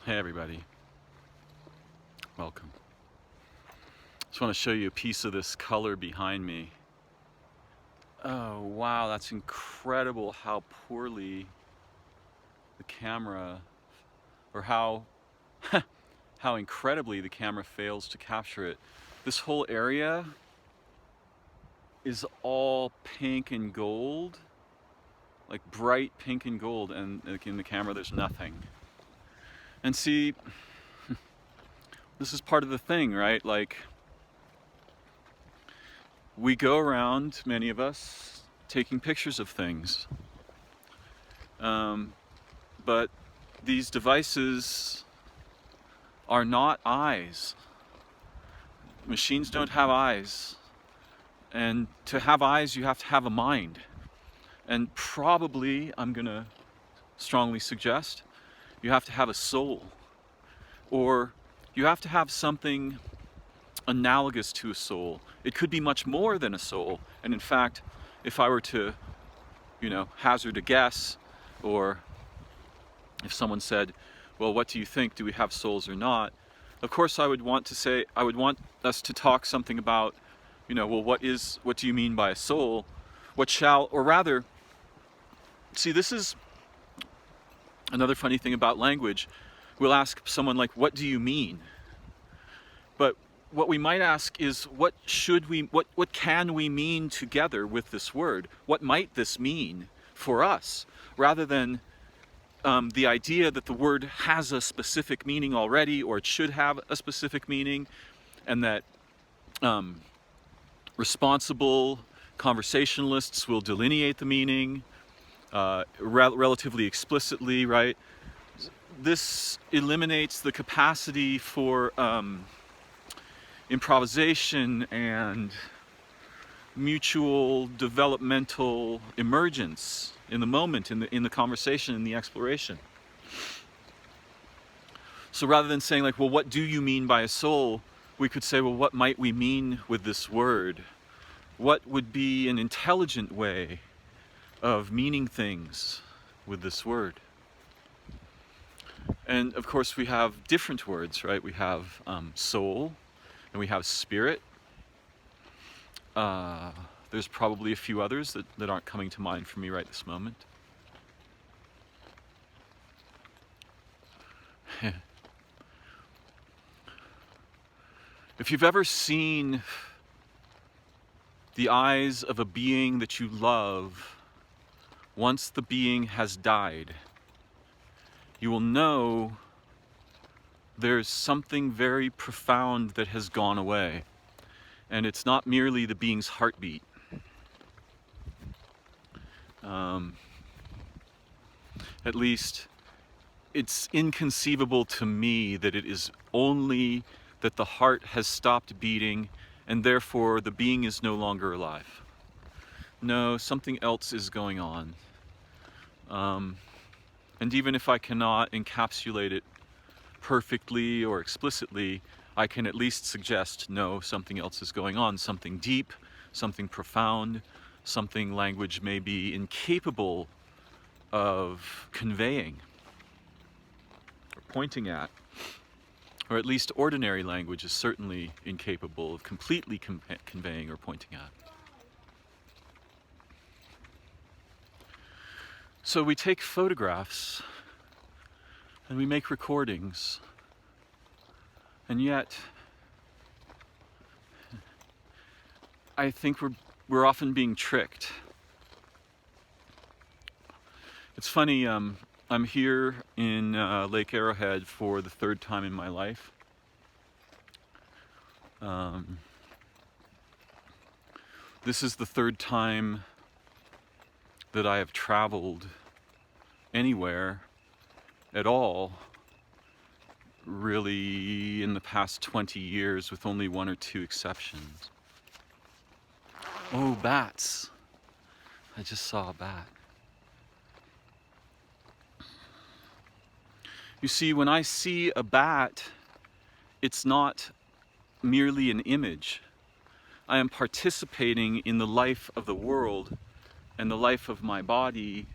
Hey everybody, welcome. Just want to show you a piece of this color behind me. Oh wow, that's incredible how poorly the camera, or how how incredibly the camera fails to capture it. This whole area is all pink and gold, like bright pink and gold, and in the camera there's nothing. And see, this is part of the thing, right? Like, we go around, many of us, taking pictures of things. But these devices are not eyes. Machines don't have eyes. And to have eyes, you have to have a mind. And probably, I'm gonna strongly suggest, you have to have a soul. Or you have to have something analogous to a soul. It could be much more than a soul. And in fact, if I were to, hazard a guess, or if someone said, well, what do you think? Do we have souls or not? Of course, I would want us to talk something about, well, what do you mean by a soul? See, this is another funny thing about language. We'll ask someone like, what do you mean? But what we might ask is, what can we mean together with this word? What might this mean for us? Rather than the idea that the word has a specific meaning already, or it should have a specific meaning, and that responsible conversationalists will delineate the meaning relatively explicitly, right? This eliminates the capacity for improvisation and mutual developmental emergence in the moment, in the conversation, in the exploration. So rather than saying like, well, what do you mean by a soul? We could say, well, what might we mean with this word? What would be an intelligent way of meaning things with this word? And of course we have different words, right? We have soul, and we have spirit. There's probably a few others that aren't coming to mind for me right this moment. If you've ever seen the eyes of a being that you love, once the being has died, you will know there's something very profound that has gone away. And it's not merely the being's heartbeat. At least it's inconceivable to me that it is only that the heart has stopped beating and therefore the being is no longer alive. No, something else is going on. And even if I cannot encapsulate it perfectly or explicitly, I can at least suggest, no, something else is going on, something deep, something profound, something language may be incapable of conveying or pointing at, or at least ordinary language is certainly incapable of completely conveying or pointing at. So we take photographs and we make recordings, and yet I think we're often being tricked. It's funny, I'm here in Lake Arrowhead for the third time in my life. This is the third time that I have traveled anywhere at all, really, in the past 20 years, with only one or two exceptions. Oh, bats. I just saw a bat. You see, when I see a bat, it's not merely an image. I am participating in the life of the world and the life of my body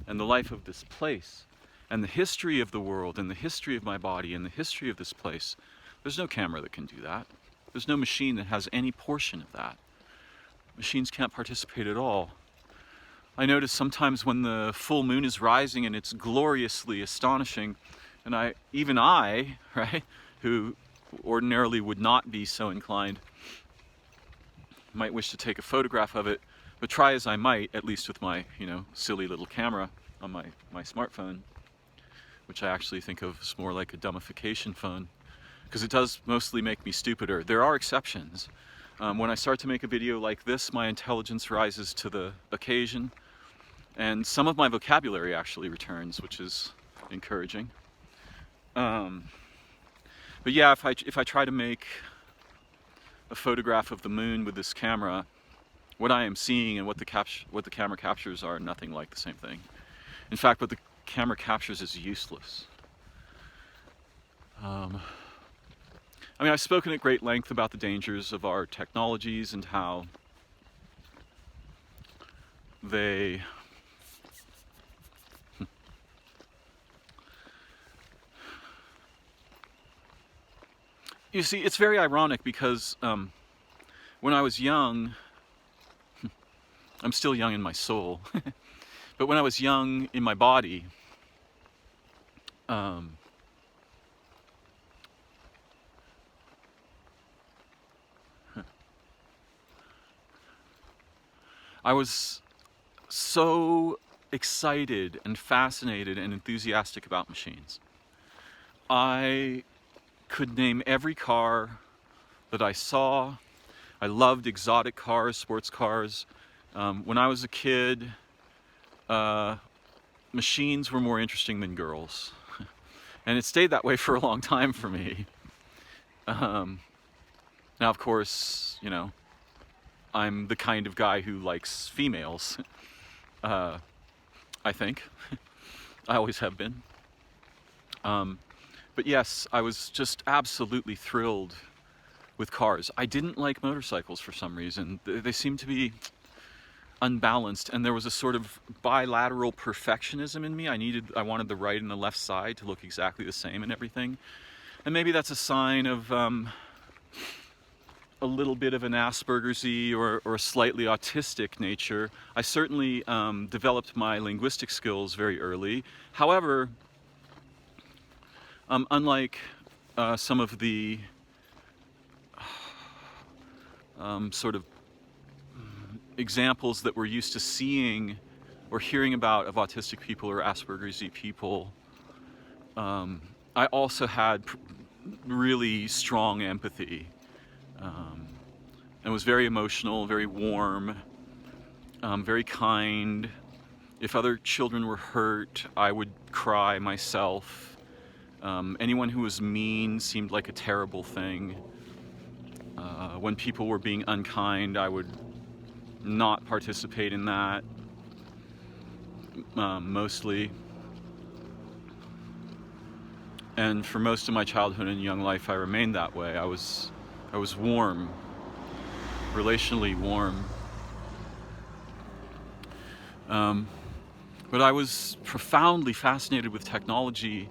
and the life of this place. and the history of the world and the history of my body and the history of this place, there's no camera that can do that. There's no machine that has any portion of that. Machines can't participate at all. I notice sometimes when the full moon is rising and it's gloriously astonishing, and even I, right, who ordinarily would not be so inclined, might wish to take a photograph of it, but try as I might, at least with my, silly little camera on my smartphone, which I actually think of as more like a dumbification phone, because it does mostly make me stupider. There are exceptions. When I start to make a video like this, my intelligence rises to the occasion, and some of my vocabulary actually returns, which is encouraging. But yeah, if I try to make a photograph of the moon with this camera, what I am seeing and what the camera captures are nothing like the same thing. In fact, what the camera captures is useless. I've spoken at great length about the dangers of our technologies and how they you see, it's very ironic because when I was young, I'm still young in my soul, but when I was young in my body, I was so excited and fascinated and enthusiastic about machines. I could name every car that I saw. I loved exotic cars, sports cars. When I was a kid, machines were more interesting than girls. And it stayed that way for a long time for me. Now, of course, I'm the kind of guy who likes females. I think. I always have been. But yes, I was just absolutely thrilled with cars. I didn't like motorcycles for some reason. They seemed to be unbalanced, and there was a sort of bilateral perfectionism in me. I wanted the right and the left side to look exactly the same and everything. And maybe that's a sign of a little bit of an Asperger's-y or a slightly autistic nature. I certainly developed my linguistic skills very early. However, unlike some of the sort of examples that we're used to seeing or hearing about of autistic people or Asperger's-y people, I also had really strong empathy and was very emotional, very warm, very kind. If other children were hurt, I would cry myself. Anyone who was mean seemed like a terrible thing. When people were being unkind, I would not participate in that, mostly. And for most of my childhood and young life, I remained that way. I was warm, relationally warm. But I was profoundly fascinated with technology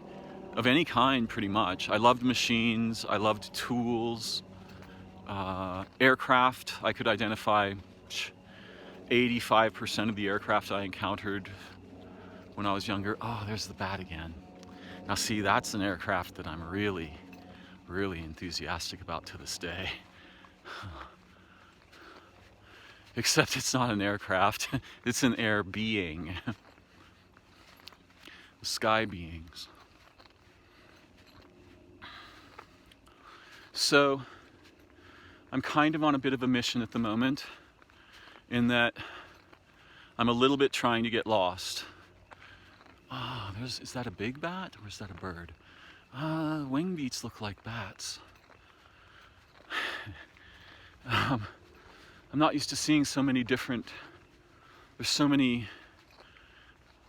of any kind, pretty much. I loved machines, I loved tools, aircraft. I could identify 85% of the aircraft I encountered when I was younger. Oh, there's the bat again. Now see, that's an aircraft that I'm really, really enthusiastic about to this day. Except it's not an aircraft, it's an air being. Sky beings. So, I'm kind of on a bit of a mission at the moment, in that I'm a little bit trying to get lost. Is that a big bat or is that a bird? Wing beats look like bats. I'm not used to seeing so many different, there's so many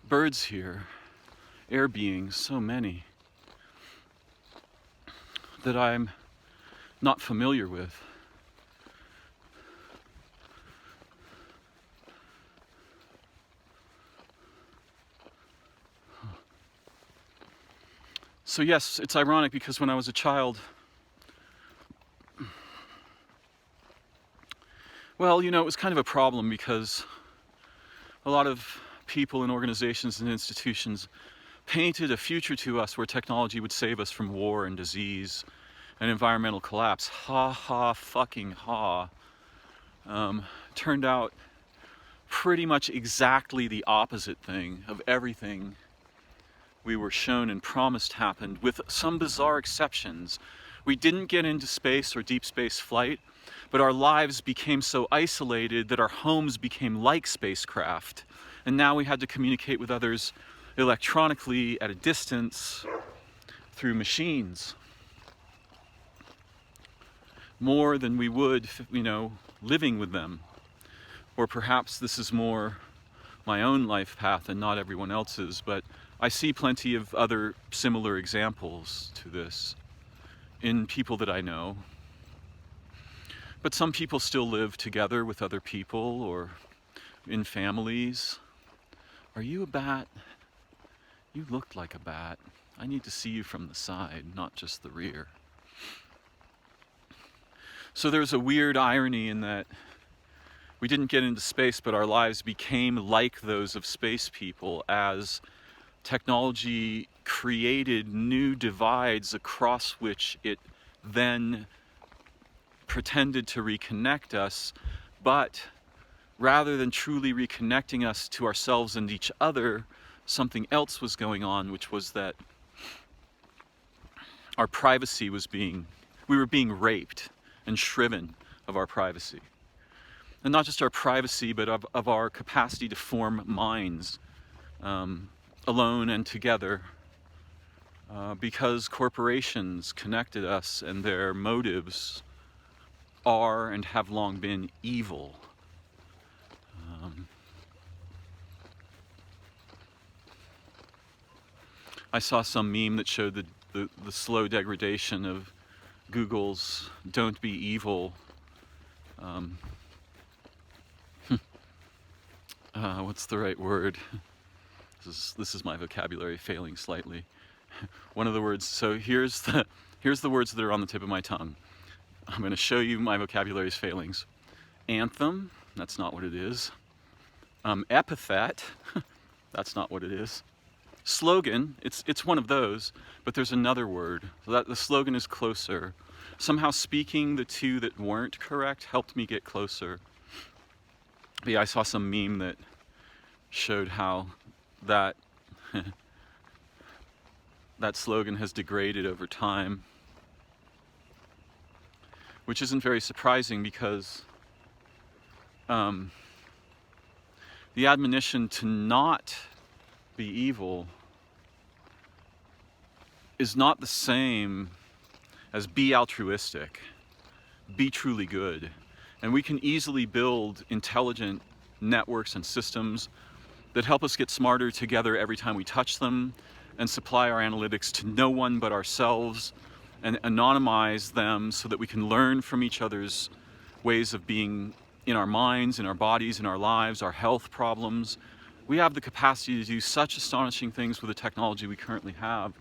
birds here, air beings, so many, that I'm not familiar with. So yes, it's ironic because when I was a child, well, you know, it was kind of a problem because a lot of people and organizations and institutions painted a future to us where technology would save us from war and disease and environmental collapse. Ha ha fucking ha. Turned out pretty much exactly the opposite thing of everything we were shown and promised happened, with some bizarre exceptions. We didn't get into space or deep space flight, but our lives became so isolated that our homes became like spacecraft. And now we had to communicate with others electronically at a distance through machines. More than we would, you know, living with them. Or perhaps this is more my own life path and not everyone else's, but I see plenty of other similar examples to this in people that I know. But some people still live together with other people or in families. Are you a bat? You looked like a bat. I need to see you from the side, not just the rear. So there's a weird irony in that we didn't get into space, but our lives became like those of space people as technology created new divides across which it then pretended to reconnect us, but rather than truly reconnecting us to ourselves and each other, something else was going on, which was that our privacy was we were being raped and shriven of our privacy. And not just our privacy, but of our capacity to form minds, alone and together, because corporations connected us and their motives are and have long been evil. I saw some meme that showed the slow degradation of Google's "Don't be evil." What's the right word? This is my vocabulary failing slightly. One of the words. So here's the words that are on the tip of my tongue. I'm going to show you my vocabulary's failings. Anthem. That's not what it is. Epithet. That's not what it is. Slogan. It's one of those, but there's another word. So that the slogan is closer. Somehow speaking the two that weren't correct helped me get closer. But yeah, I saw some meme that showed how that that slogan has degraded over time, which isn't very surprising because the admonition to not be evil is not the same as be altruistic, be truly good. And we can easily build intelligent networks and systems that help us get smarter together every time we touch them, and supply our analytics to no one but ourselves, and anonymize them so that we can learn from each other's ways of being in our minds, in our bodies, in our lives, our health problems. We have the capacity to do such astonishing things with the technology we currently have.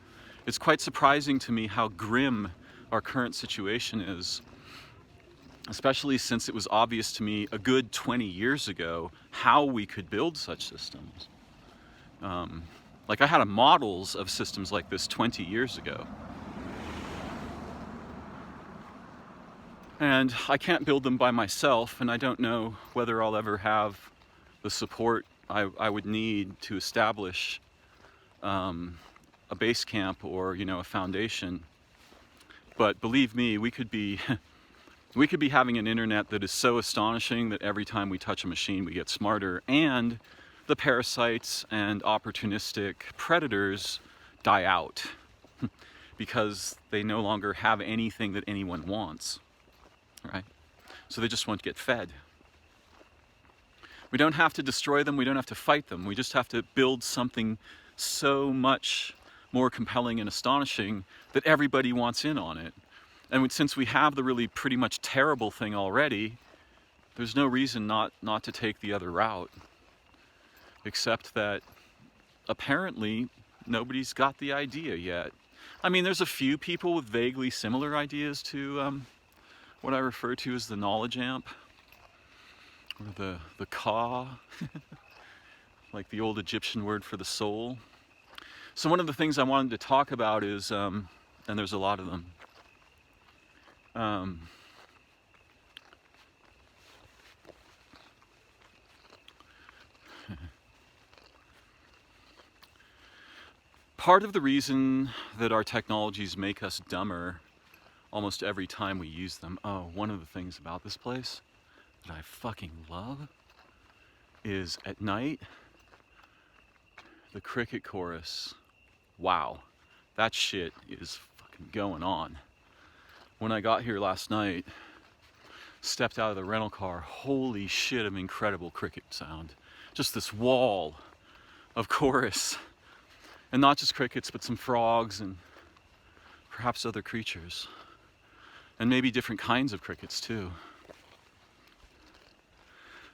It's quite surprising to me how grim our current situation is, especially since it was obvious to me a good 20 years ago how we could build such systems. Like I had models of systems like this 20 years ago. And I can't build them by myself, and I don't know whether I'll ever have the support I would need to establish a base camp or, you know, a foundation. But believe me, we could be having an internet that is so astonishing that every time we touch a machine we get smarter, and the parasites and opportunistic predators die out because they no longer have anything that anyone wants, right? So they just won't get fed. We don't have to destroy them, we don't have to fight them, we just have to build something so much more compelling and astonishing that everybody wants in on it. And since we have the really pretty much terrible thing already, there's no reason not to take the other route. Except that apparently nobody's got the idea yet. I mean, there's a few people with vaguely similar ideas to what I refer to as the knowledge amp, or the ka, like the old Egyptian word for the soul. So one of the things I wanted to talk about is, and there's a lot of them, part of the reason that our technologies make us dumber almost every time we use them. Oh, one of the things about this place that I fucking love is at night, the cricket chorus. Wow, that shit is fucking going on. When I got here last night, stepped out of the rental car, holy shit, an incredible cricket sound. Just this wall of chorus. And not just crickets, but some frogs and perhaps other creatures. And maybe different kinds of crickets too.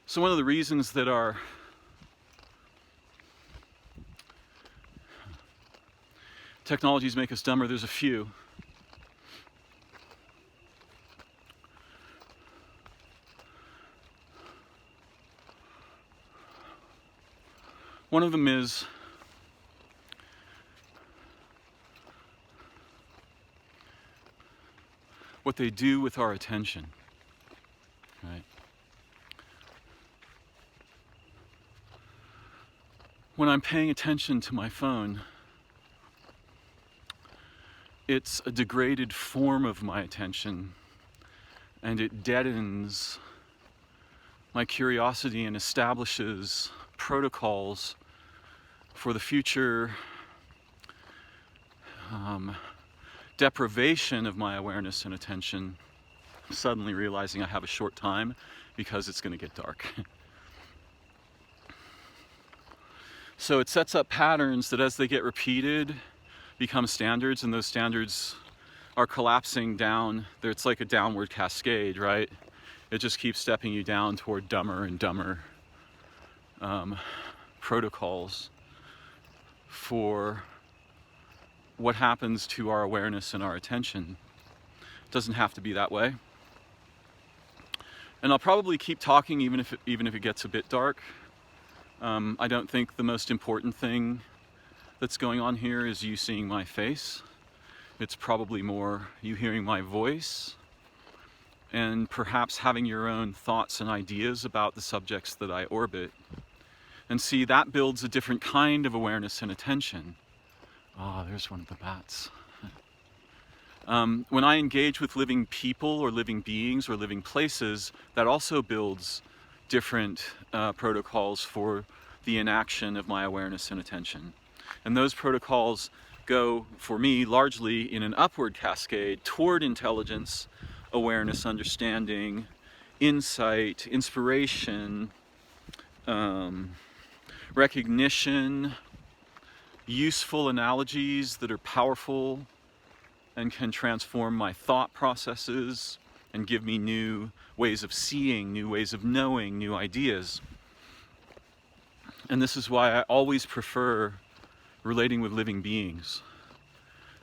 So one of the reasons that our technologies make us dumber, there's a few. One of them is what they do with our attention, right? When I'm paying attention to my phone, it's a degraded form of my attention, and it deadens my curiosity and establishes protocols for the future deprivation of my awareness and attention, suddenly realizing I have a short time because it's going to get dark. So it sets up patterns that as they get repeated become standards, and those standards are collapsing down. It's like a downward cascade, right? It just keeps stepping you down toward dumber and dumber protocols for what happens to our awareness and our attention. It doesn't have to be that way. And I'll probably keep talking even if it gets a bit dark. I don't think the most important thing that's going on here is you seeing my face. It's probably more you hearing my voice and perhaps having your own thoughts and ideas about the subjects that I orbit. And see, that builds a different kind of awareness and attention. Ah, there's one of the bats. When I engage with living people or living beings or living places, that also builds different protocols for the inaction of my awareness and attention. And those protocols go, for me, largely in an upward cascade toward intelligence, awareness, understanding, insight, inspiration, recognition, useful analogies that are powerful and can transform my thought processes and give me new ways of seeing, new ways of knowing, new ideas. And this is why I always prefer relating with living beings.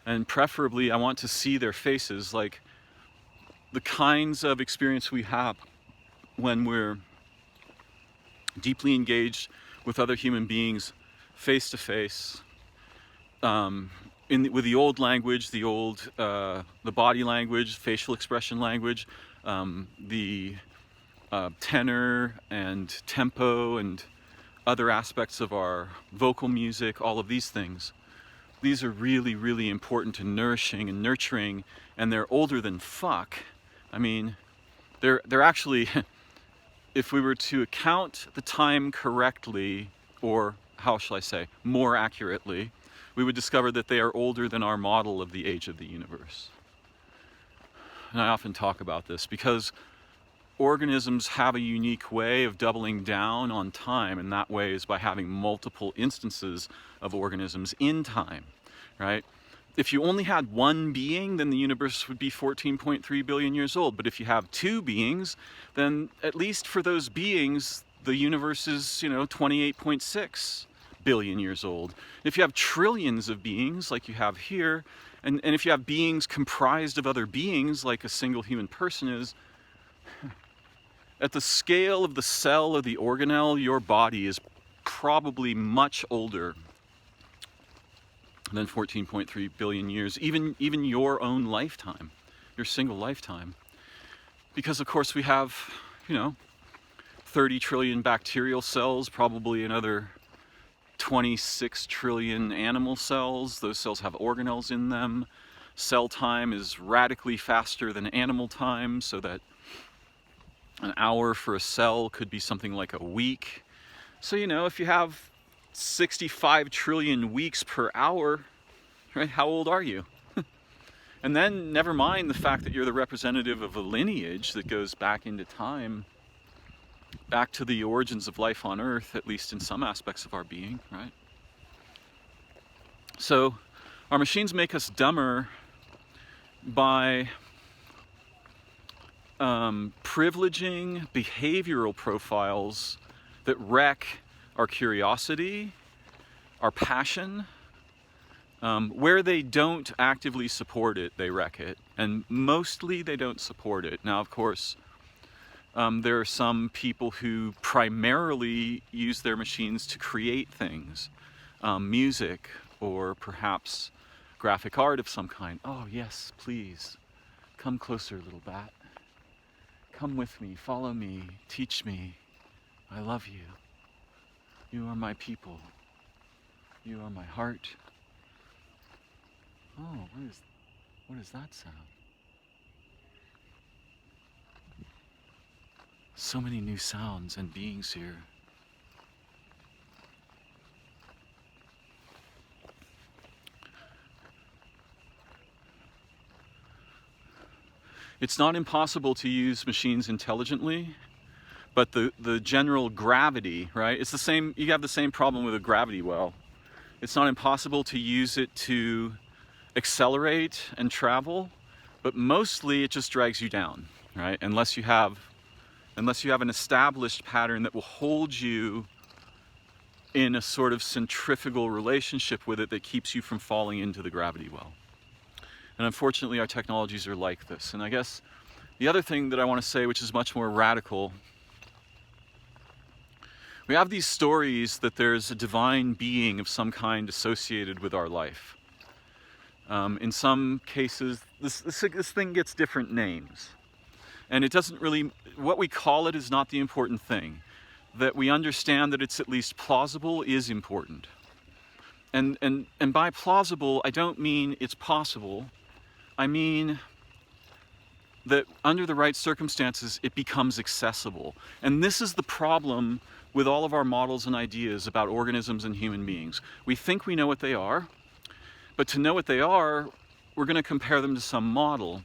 And preferably, I want to see their faces, like the kinds of experience we have when we're deeply engaged with other human beings face to face. With the old language, the body language, facial expression language, the tenor and tempo and other aspects of our vocal music, all of these things. These are really, really important and nourishing and nurturing, and they're older than fuck. I mean, they're actually, if we were to account the time correctly, or how shall I say, more accurately, we would discover that they are older than our model of the age of the universe. And I often talk about this because organisms have a unique way of doubling down on time, and that way is by having multiple instances of organisms in time, right? If you only had one being, then the universe would be 14.3 billion years old. But if you have two beings, then at least for those beings, the universe is, 28.6 billion years old. If you have trillions of beings like you have here, and if you have beings comprised of other beings like a single human person is, at the scale of the cell or the organelle, your body is probably much older than 14.3 billion years, even your own lifetime, your single lifetime. Because of course we have, 30 trillion bacterial cells, probably another 26 trillion animal cells. Those cells have organelles in them. Cell time is radically faster than animal time, so that an hour for a cell could be something like a week. So, if you have 65 trillion weeks per hour, right, how old are you? And then never mind the fact that you're the representative of a lineage that goes back into time, back to the origins of life on Earth, at least in some aspects of our being, right? So our machines make us dumber by privileging behavioral profiles that wreck our curiosity, our passion. Where they don't actively support it, they wreck it. And mostly they don't support it. Now, of course, there are some people who primarily use their machines to create things, music, or perhaps graphic art of some kind. Oh yes, please, come closer, little bat. Come with me, follow me, teach me. I love you. You are my people. You are my heart. Oh, what is that sound? So many new sounds and beings here. It's not impossible to use machines intelligently, but the general gravity, right? It's the same, you have the same problem with a gravity well. It's not impossible to use it to accelerate and travel, but mostly it just drags you down, right? Unless you have an established pattern that will hold you in a sort of centrifugal relationship with it that keeps you from falling into the gravity well. And unfortunately, our technologies are like this. And I guess the other thing that I want to say, which is much more radical, we have these stories that there's a divine being of some kind associated with our life. In some cases, this thing gets different names. And it doesn't really, what we call it is not the important thing. That we understand that it's at least plausible is important. And by plausible, I don't mean it's possible. I mean that under the right circumstances, it becomes accessible. And this is the problem with all of our models and ideas about organisms and human beings. We think we know what they are, but to know what they are, we're going to compare them to some model.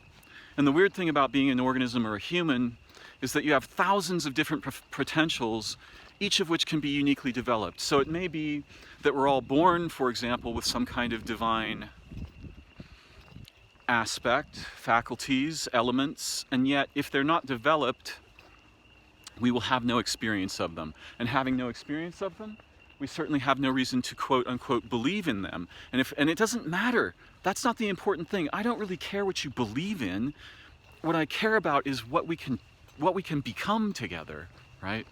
And the weird thing about being an organism or a human is that you have thousands of different potentials, each of which can be uniquely developed. So it may be that we're all born, for example, with some kind of divine aspect, faculties, elements, and yet if they're not developed, we will have no experience of them. And having no experience of them, we certainly have no reason to quote unquote believe in them. And it doesn't matter. That's not the important thing. I don't really care what you believe in. What I care about is what we can become together, right?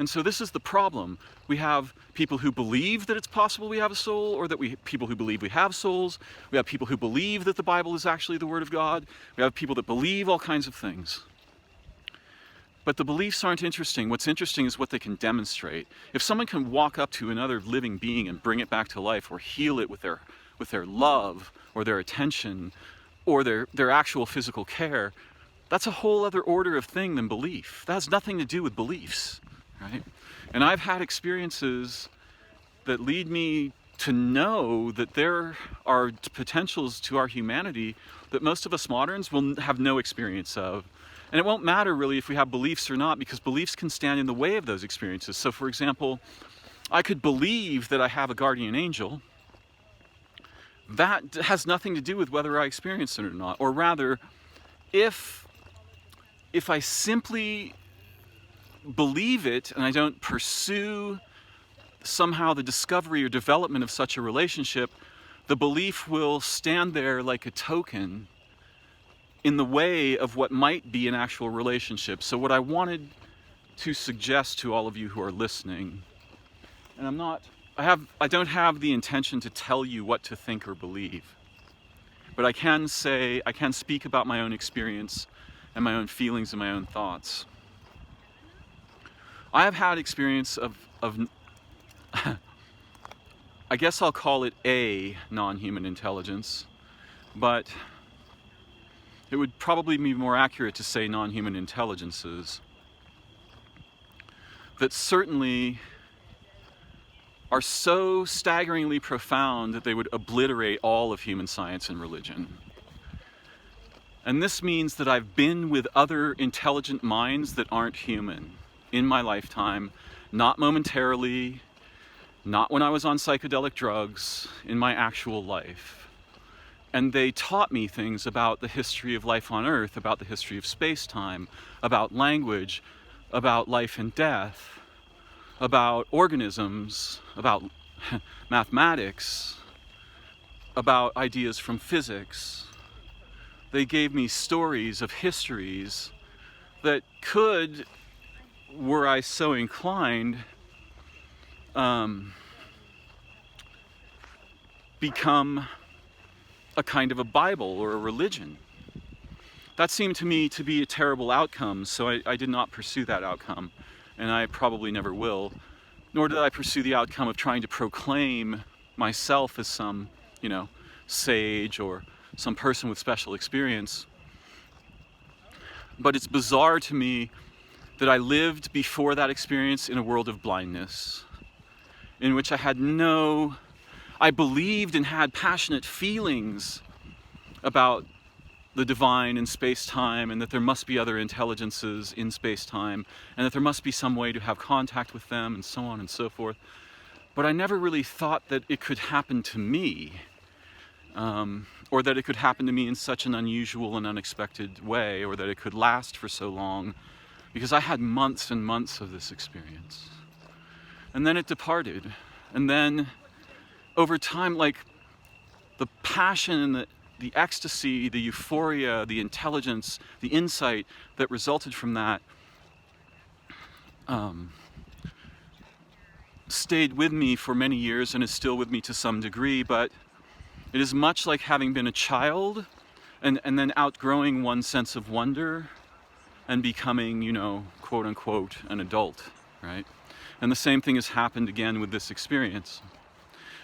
And so this is the problem. We have people who believe that it's possible we have a soul, or people who believe we have souls. We have people who believe that the Bible is actually the Word of God. We have people that believe all kinds of things. But the beliefs aren't interesting. What's interesting is what they can demonstrate. If someone can walk up to another living being and bring it back to life, or heal it with their love, or their attention, or their actual physical care, that's a whole other order of thing than belief. That has nothing to do with beliefs, right? And I've had experiences that lead me to know that there are potentials to our humanity that most of us moderns will have no experience of. And it won't matter really if we have beliefs or not, because beliefs can stand in the way of those experiences. So for example, I could believe that I have a guardian angel. That has nothing to do with whether I experience it or not. Or rather, if I simply believe it and I don't pursue somehow the discovery or development of such a relationship, the belief will stand there like a token in the way of what might be an actual relationship. So what I wanted to suggest to all of you who are listening, and I don't have the intention to tell you what to think or believe, but I can speak about my own experience and my own feelings and my own thoughts. I have had experience of I guess I'll call it a non-human intelligence, but it would probably be more accurate to say non-human intelligences that certainly are so staggeringly profound that they would obliterate all of human science and religion. And this means that I've been with other intelligent minds that aren't human in my lifetime, not momentarily, not when I was on psychedelic drugs, in my actual life. And they taught me things about the history of life on Earth, about the history of space-time, about language, about life and death, about organisms, about mathematics, about ideas from physics. They gave me stories of histories that could, were I so inclined, become a kind of a Bible or a religion. That seemed to me to be a terrible outcome, so I did not pursue that outcome, and I probably never will. Nor did I pursue the outcome of trying to proclaim myself as some, sage or some person with special experience. But it's bizarre to me that I lived before that experience in a world of blindness, in which I believed and had passionate feelings about the divine in space-time, and that there must be other intelligences in space-time, and that there must be some way to have contact with them, and so on and so forth. But I never really thought that it could happen to me, or that it could happen to me in such an unusual and unexpected way, or that it could last for so long, because I had months and months of this experience. And then it departed. And then, over time, like, the passion and the ecstasy, the euphoria, the intelligence, the insight that resulted from that stayed with me for many years and is still with me to some degree. But it is much like having been a child and then outgrowing one sense of wonder and becoming, quote unquote, an adult, right? And the same thing has happened again with this experience.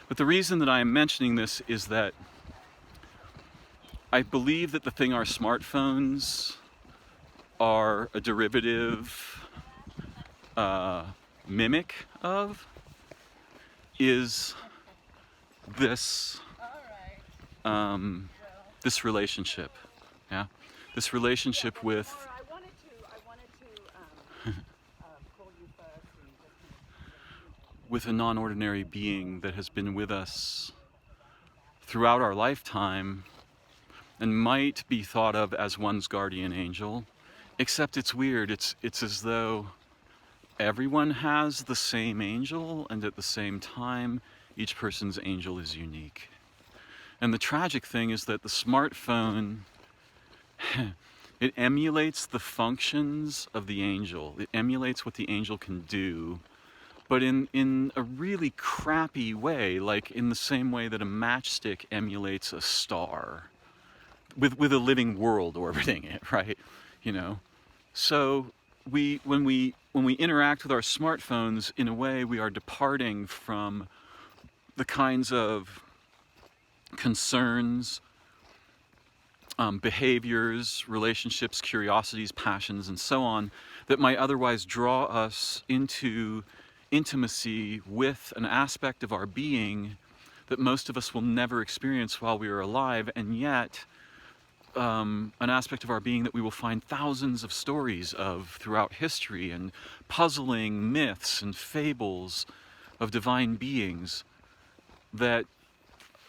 But the reason that I am mentioning this is that I believe that the thing our smartphones are a derivative mimic of is this this relationship, this relationship with with a non-ordinary being that has been with us throughout our lifetime and might be thought of as one's guardian angel, except it's weird. It's as though everyone has the same angel, and at the same time, each person's angel is unique. And the tragic thing is that the smartphone, it emulates the functions of the angel. It emulates what the angel can do, but in a really crappy way, like in the same way that a matchstick emulates a star, with a living world orbiting it, right? So when we interact with our smartphones, in a way, we are departing from the kinds of concerns, behaviors, relationships, curiosities, passions, and so on that might otherwise draw us into intimacy with an aspect of our being that most of us will never experience while we are alive, and yet an aspect of our being that we will find thousands of stories of throughout history, and puzzling myths and fables of divine beings that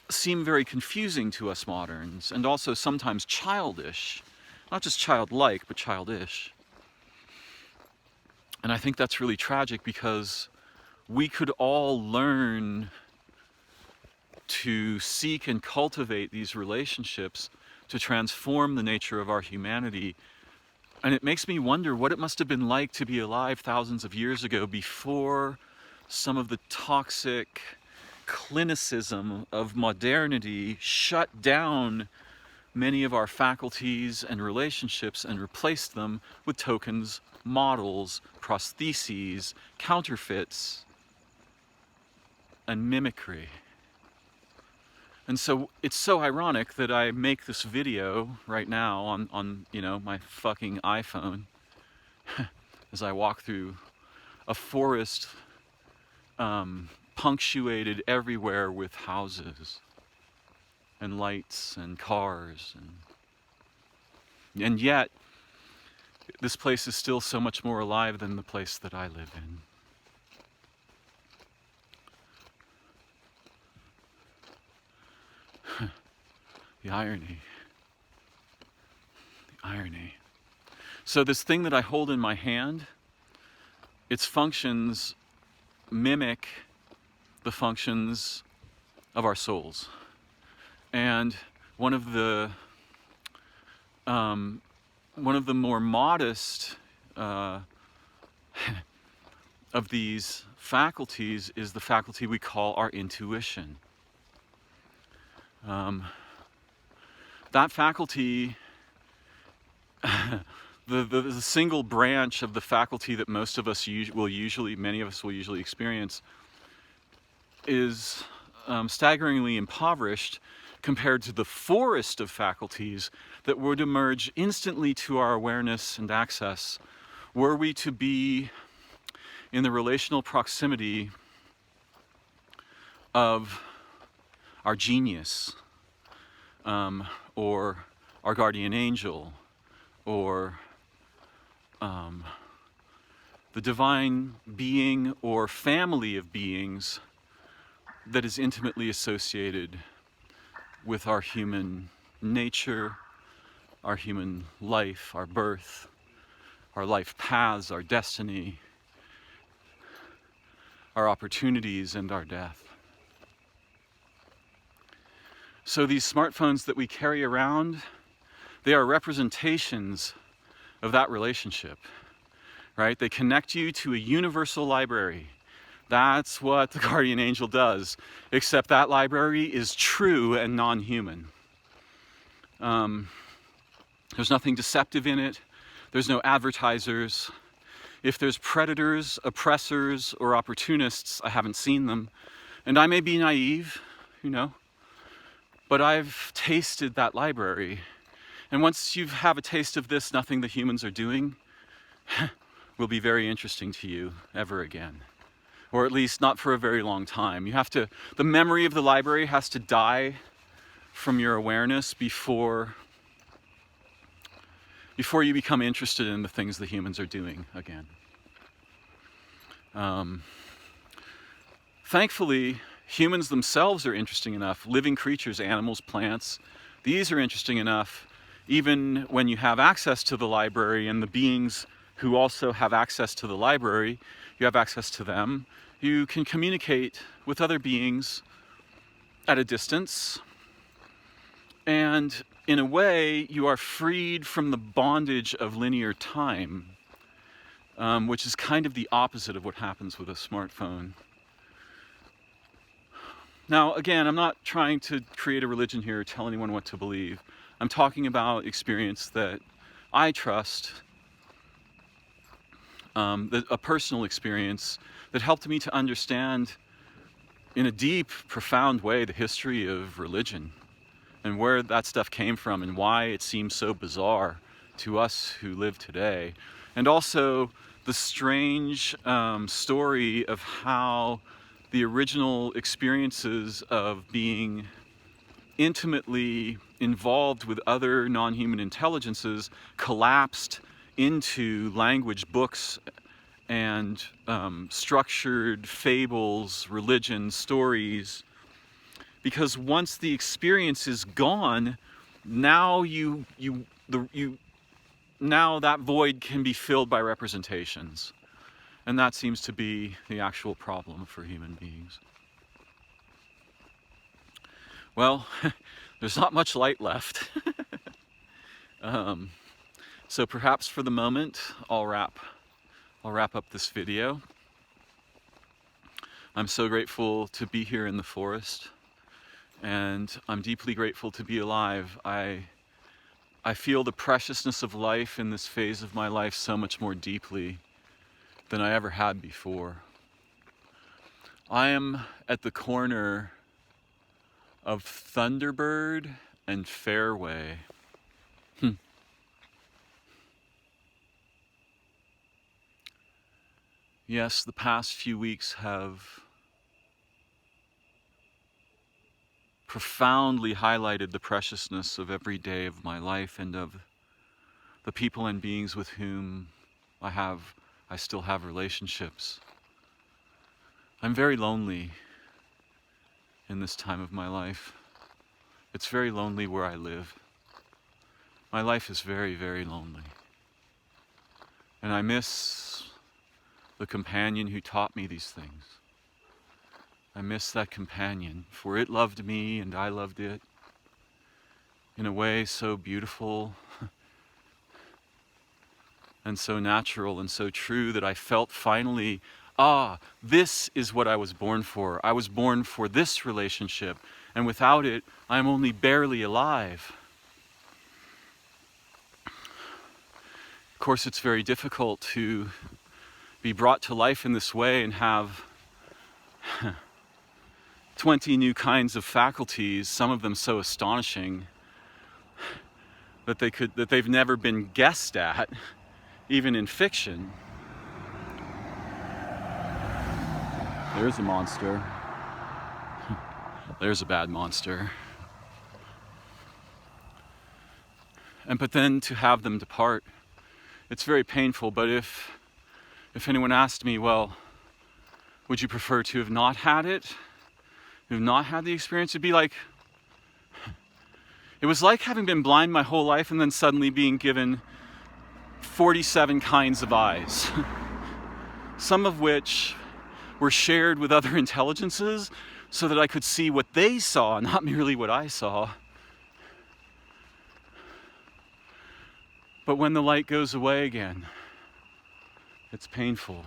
seem very confusing to us moderns, and also sometimes childish. Not just childlike, but childish. And I think that's really tragic, because we could all learn to seek and cultivate these relationships to transform the nature of our humanity. And it makes me wonder what it must have been like to be alive thousands of years ago, before some of the toxic clinicism of modernity shut down many of our faculties and relationships and replaced them with tokens, models, prostheses, counterfeits, and mimicry. And so it's so ironic that I make this video right now on you know, my fucking iPhone as I walk through a forest punctuated everywhere with houses and lights and cars, and yet this place is still so much more alive than the place that I live in. The irony. The irony. So this thing that I hold in my hand, its functions mimic the functions of our souls. And one of the more modest of these faculties is the faculty we call our intuition. That faculty, the single branch of the faculty that most of us many of us will usually experience, is staggeringly impoverished compared to the forest of faculties that would emerge instantly to our awareness and access were we to be in the relational proximity of our genius, or our guardian angel, or the divine being or family of beings that is intimately associated with our human nature, our human life, our birth, our life paths, our destiny, our opportunities, and our death. So these smartphones that we carry around, they are representations of that relationship, right? They connect you to a universal library. That's what the guardian angel does, except that library is true and non-human. There's nothing deceptive in it. There's no advertisers. If there's predators, oppressors, or opportunists, I haven't seen them. And I may be naive, you know, but I've tasted that library. And once you have a taste of this, nothing the humans are doing will be very interesting to you ever again. Or at least not for a very long time. The memory of the library has to die from your awareness before you become interested in the things the humans are doing again. Thankfully, humans themselves are interesting enough. Living creatures, animals, plants, these are interesting enough. Even when you have access to the library and the beings who also have access to the library, you have access to them. You can communicate with other beings at a distance. And in a way, you are freed from the bondage of linear time, which is kind of the opposite of what happens with a smartphone. Now, again, I'm not trying to create a religion here or tell anyone what to believe. I'm talking about experience that I trust, a personal experience that helped me to understand in a deep, profound way the history of religion and where that stuff came from and why it seems so bizarre to us who live today. And also the strange story of how the original experiences of being intimately involved with other non-human intelligences collapsed into language, books, and structured fables, religion, stories. Because once the experience is gone, now now that void can be filled by representations. And that seems to be the actual problem for human beings. Well, there's not much light left. So perhaps for the moment, I'll wrap up this video. I'm so grateful to be here in the forest, and I'm deeply grateful to be alive. I feel the preciousness of life in this phase of my life so much more deeply than I ever had before. I am at the corner of Thunderbird and Fairway. Yes, the past few weeks have profoundly highlighted the preciousness of every day of my life and of the people and beings with whom I still have relationships. I'm very lonely in this time of my life. It's very lonely where I live. My life is very, very lonely. And I miss the companion who taught me these things. I miss that companion, for it loved me and I loved it in a way so beautiful and so natural and so true that I felt finally, this is what I was born for. I was born for this relationship, and without it, I'm only barely alive. Of course, it's very difficult to be brought to life in this way and have 20 new kinds of faculties, some of them so astonishing that they've never been guessed at, even in fiction. There's a monster. There's a bad monster. But then to have them depart, it's very painful. But if anyone asked me, well, would you prefer to have not had it? Have not had the experience? It'd be like, it was like having been blind my whole life and then suddenly being given 47 kinds of eyes, some of which were shared with other intelligences so that I could see what they saw, not merely what I saw. But when the light goes away again, it's painful.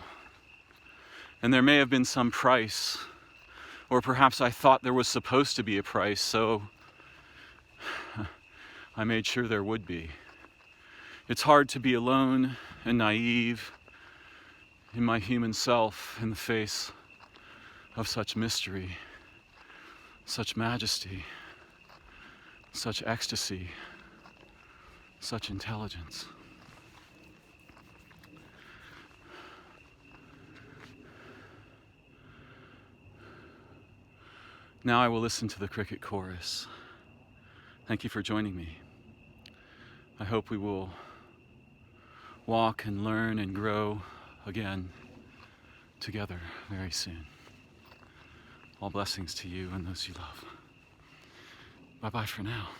And there may have been some price, or perhaps I thought there was supposed to be a price, so I made sure there would be. It's hard to be alone and naive in my human self in the face of such mystery, such majesty, such ecstasy, such intelligence. Now I will listen to the cricket chorus. Thank you for joining me. I hope we will walk and learn and grow again together very soon. All blessings to you and those you love. Bye-bye for now.